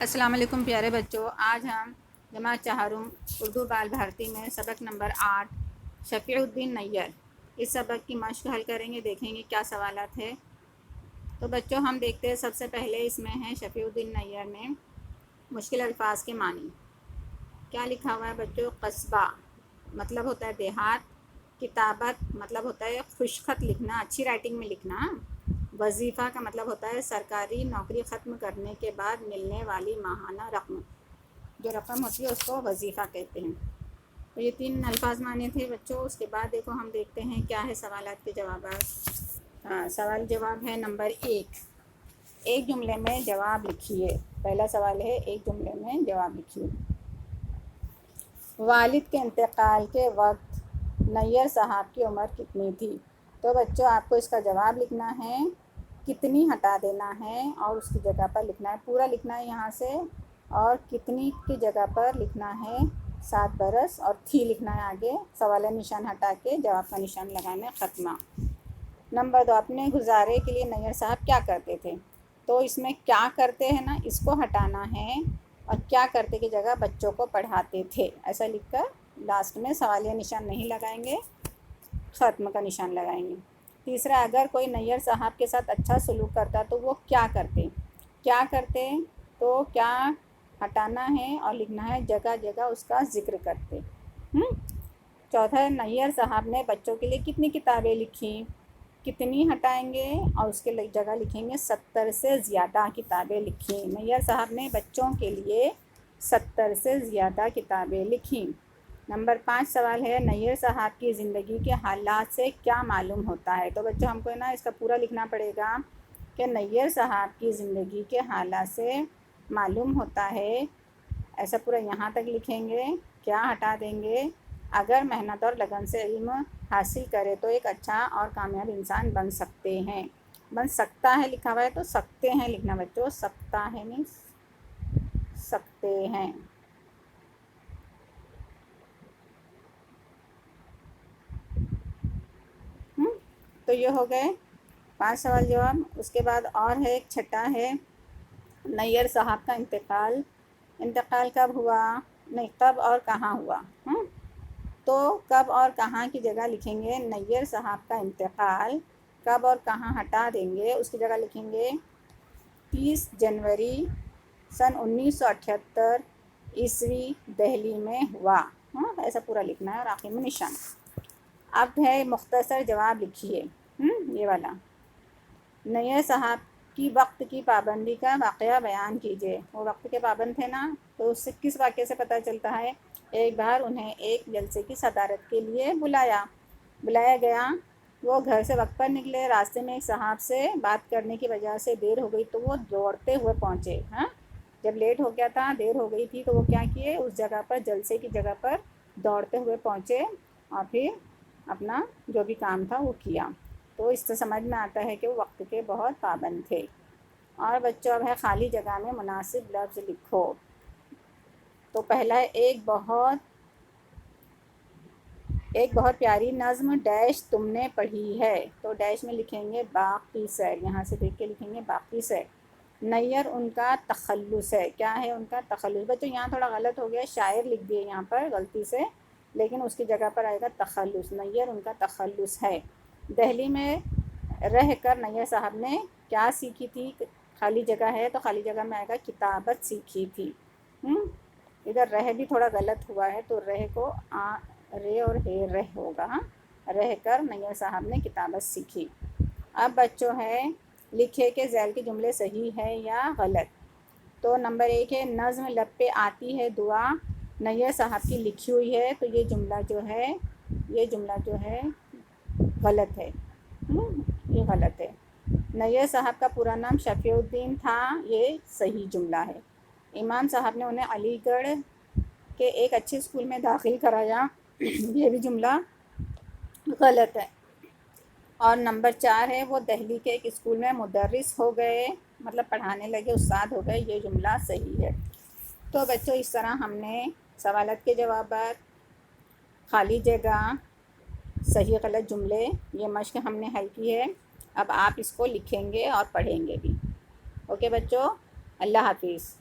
السلام علیکم پیارے بچوں، آج ہم جماعت چہارم اردو بال بھارتی میں سبق نمبر 8 شفیع الدین نیّر اس سبق کی مشق حل کریں گے۔ دیکھیں گے کیا سوالات ہے۔ تو بچوں ہم دیکھتے ہیں سب سے پہلے اس میں ہے شفیع الدین نیّر میں مشکل الفاظ کے معنی کیا لکھا ہوا ہے بچوں۔ قصبہ مطلب ہوتا ہے دیہات، کتابت مطلب ہوتا ہے خوش خط لکھنا، اچھی رائٹنگ میں لکھنا، وظیفہ کا مطلب ہوتا ہے سرکاری نوکری ختم کرنے کے بعد ملنے والی ماہانہ رقم، جو رقم ہوتی ہے اس کو وظیفہ کہتے ہیں۔ تو یہ 3 الفاظ معنی تھے بچوں۔ اس کے بعد دیکھو ہم دیکھتے ہیں کیا ہے سوالات کے جوابات۔ سوال جواب ہے نمبر 1، ایک جملے میں جواب لکھیے۔ پہلا سوال ہے ایک جملے میں جواب لکھیے۔ والد کے انتقال کے وقت نیّر صاحب کی عمر کتنی تھی؟ تو بچوں آپ کو اس کا جواب لکھنا ہے، کتنی ہٹا دینا ہے اور اس کی جگہ پر لکھنا ہے، پورا لکھنا ہے یہاں سے، اور کتنی کی جگہ پر لکھنا ہے 7 برس، اور تھی لکھنا ہے آگے، سوال نشان ہٹا کے جواب کا نشان لگانا ہے، ختمہ۔ نمبر 2، اپنے گزارے کے لیے نیّر صاحب کیا کرتے تھے؟ تو اس میں کیا کرتے ہیں نا، اس کو ہٹانا ہے، اور کیا کرتے کی جگہ بچوں کو پڑھاتے تھے ایسا لکھ کر لاسٹ میں سوالیہ نشان نہیں لگائیں گے، ختم کا نشان لگائیں گے۔ تیسرا، اگر کوئی نیّر صاحب کے ساتھ اچھا سلوک کرتا تو وہ کیا کرتے؟ کیا کرتے تو کیا ہٹانا ہے اور لکھنا ہے جگہ جگہ اس کا ذکر کرتے۔ چوتھا، نیّر صاحب نے بچوں کے لیے کتنی کتابیں لکھیں؟ کتنی ہٹائیں گے اور اس کے جگہ لکھیں گے 70 سے زیادہ کتابیں لکھیں۔ نیّر صاحب نے بچوں کے لیے 70 سے زیادہ کتابیں لکھیں۔ نمبر 5 سوال ہے، نیّر صاحب کی زندگی کے حالات سے کیا معلوم ہوتا ہے؟ تو بچوں ہم کو نا اس کا پورا لکھنا پڑے گا کہ نیّر صاحب کی زندگی کے حالات سے معلوم ہوتا ہے، ایسا پورا یہاں تک لکھیں گے، کیا ہٹا دیں گے، اگر محنت اور لگن سے علم حاصل کرے تو ایک اچھا اور کامیاب انسان بن سکتے ہیں۔ بن سکتا ہے لکھا ہوا ہے تو سکتے ہیں لکھنا بچوں، سکتا ہے نہیں سکتے ہیں۔ تو یہ ہو گئے 5 سوال جواب۔ اس کے بعد اور ہے ایک چھٹا ہے، نیّر صاحب کا انتقال کب ہوا؟ نہیں، کب اور کہاں ہوا؟ تو کب اور کہاں کی جگہ لکھیں گے نیّر صاحب کا انتقال کب اور کہاں ہٹا دیں گے، اس کی جگہ لکھیں گے 30 جنوری سن 1978 عیسوی دہلی میں ہوا، ایسا پورا لکھنا ہے اور آخر میں نشان۔ اب ہے مختصر جواب لکھیے، یہ والا، نیّر صاحب کی وقت کی پابندی کا واقعہ بیان کیجیے۔ وہ وقت کے پابند تھے نا، تو اس سے کس واقعے سے پتہ چلتا ہے؟ ایک بار انہیں ایک جلسے کی صدارت کے لیے بلایا گیا، وہ گھر سے وقت پر نکلے، راستے میں ایک صاحب سے بات کرنے کی وجہ سے دیر ہو گئی تو وہ دوڑتے ہوئے پہنچے۔ جب لیٹ ہو گیا تھا، دیر ہو گئی تھی، تو وہ کیا کیے، اس جگہ پر جلسے کی جگہ پر دوڑتے ہوئے پہنچے اور پھر اپنا جو بھی کام تھا وہ کیا۔ تو اس سے سمجھ میں آتا ہے کہ وہ وقت کے بہت پابند تھے۔ اور بچوں اب ہے خالی جگہ میں مناسب لفظ لکھو۔ تو پہلا ہے ایک بہت پیاری نظم ڈیش تم نے پڑھی ہے، تو ڈیش میں لکھیں گے باقی سیر، یہاں سے دیکھ کے لکھیں گے باقی سیر۔ نیّر ان کا تخلص ہے، کیا ہے ان کا تخلص؟ بچوں یہاں تھوڑا غلط ہو گیا، شاعر لکھ دیے یہاں پر غلطی سے، لیکن اس کی جگہ پر آئے گا تخلص، نیّر ان کا تخلص ہے۔ دہلی میں رہ کر نیّر صاحب نے کیا سیکھی تھی؟ خالی جگہ ہے تو خالی جگہ میں آئے گا کتابت سیکھی تھی۔ ادھر رہ بھی تھوڑا غلط ہوا ہے، تو رہ کو رے اور ہے رہ ہوگا، رہ کر نیّر صاحب نے کتابت سیکھی۔ اب بچوں ہے لکھے کہ ذیل کے جملے صحیح ہے یا غلط۔ تو نمبر 1 ہے، نظم لب پہ آتی ہے دعا نیّر صاحب کی لکھی ہوئی ہے، تو یہ جملہ جو ہے غلط ہے، یہ غلط ہے۔ نیّر صاحب کا پورا نام شفیع الدین تھا، یہ صحیح جملہ ہے۔ امام صاحب نے انہیں علی گڑھ کے ایک اچھے اسکول میں داخل کرایا، یہ بھی جملہ غلط ہے۔ اور نمبر 4 ہے، وہ دہلی کے ایک اسکول میں مدرس ہو گئے، مطلب پڑھانے لگے، استاد ہو گئے، یہ جملہ صحیح ہے۔ تو بچوں اس طرح ہم نے سوالات کے جوابات، خالی جگہ، صحیح غلط جملے، یہ مشق ہم نے حل کی ہے۔ اب آپ اس کو لکھیں گے اور پڑھیں گے بھی۔ اوکے بچوں، اللہ حافظ۔